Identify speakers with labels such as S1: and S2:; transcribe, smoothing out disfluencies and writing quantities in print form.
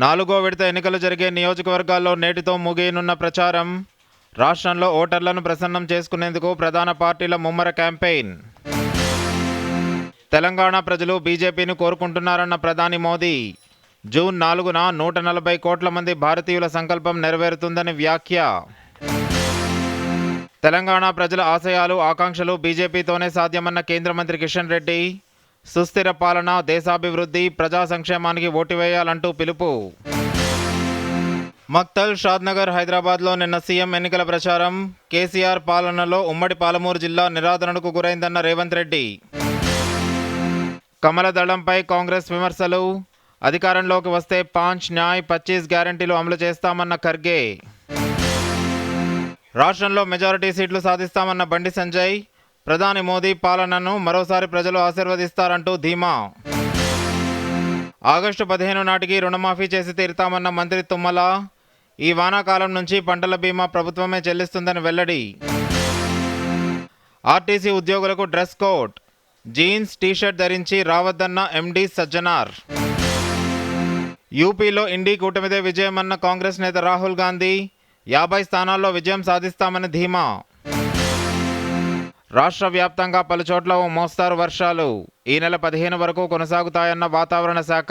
S1: నాలుగో విడత ఎన్నికలు జరిగే నియోజకవర్గాల్లో నేటితో ముగియనున్న ప్రచారం. రాష్ట్రంలో ఓటర్లను ప్రసన్నం చేసుకునేందుకు ప్రధాన పార్టీల ముమ్మర క్యాంపెయిన్. తెలంగాణ ప్రజలు బీజేపీని కోరుకుంటున్నారన్న ప్రధాని మోదీ. జూన్ 4న 140 కోట్ల మంది భారతీయుల సంకల్పం నెరవేరుతుందని వ్యాఖ్య. తెలంగాణ ప్రజల ఆశయాలు, ఆకాంక్షలు బీజేపీతోనే సాధ్యమన్న కేంద్ర మంత్రి కిషన్ రెడ్డి. సుస్థిర పాలన, దేశాభివృద్ధి, ప్రజా సంక్షేమానికి ఓటు వేయాలంటూ పిలుపు. మక్తల్, షాద్నగర్, హైదరాబాద్లో నిన్న సీఎం ఎన్నికల ప్రచారం. కేసీఆర్ పాలనలో ఉమ్మడి పాలమూరు జిల్లా నిరాదరణకు గురైందన్న రేవంత్ రెడ్డి. కమల దళంపై కాంగ్రెస్ విమర్శలు. అధికారంలోకి వస్తే 5 న్యాయ్ 25 గ్యారంటీలు అమలు చేస్తామన్న ఖర్గే. రాష్ట్రంలో మెజారిటీ సీట్లు సాధిస్తామన్న బండి సంజయ్. ప్రధాని మోదీ పాలనను మరోసారి ప్రజలు ఆశీర్వదిస్తారంటూ ధీమా. ఆగస్టు 15 నాటికి రుణమాఫీ చేసి తీరుతామన్న మంత్రి తుమ్మల. ఈ వానాకాలం నుంచి పంటల బీమా ప్రభుత్వమే చెల్లిస్తుందని వెల్లడి. ఆర్టీసీ ఉద్యోగులకు డ్రెస్ కోడ్. జీన్స్, టీషర్ట్ ధరించి రావద్దన్న ఎండీ సజ్జనార్. యూపీలో ఇండీ కూటమిదే విజయమన్న కాంగ్రెస్ నేత రాహుల్ గాంధీ. 50 స్థానాల్లో విజయం సాధిస్తామని ధీమా. రాష్ట్ర వ్యాప్తంగా పలుచోట్ల ఓ మోస్తారు వర్షాలు ఈ నెల 15 వరకు కొనసాగుతాయన్న వాతావరణ శాఖ.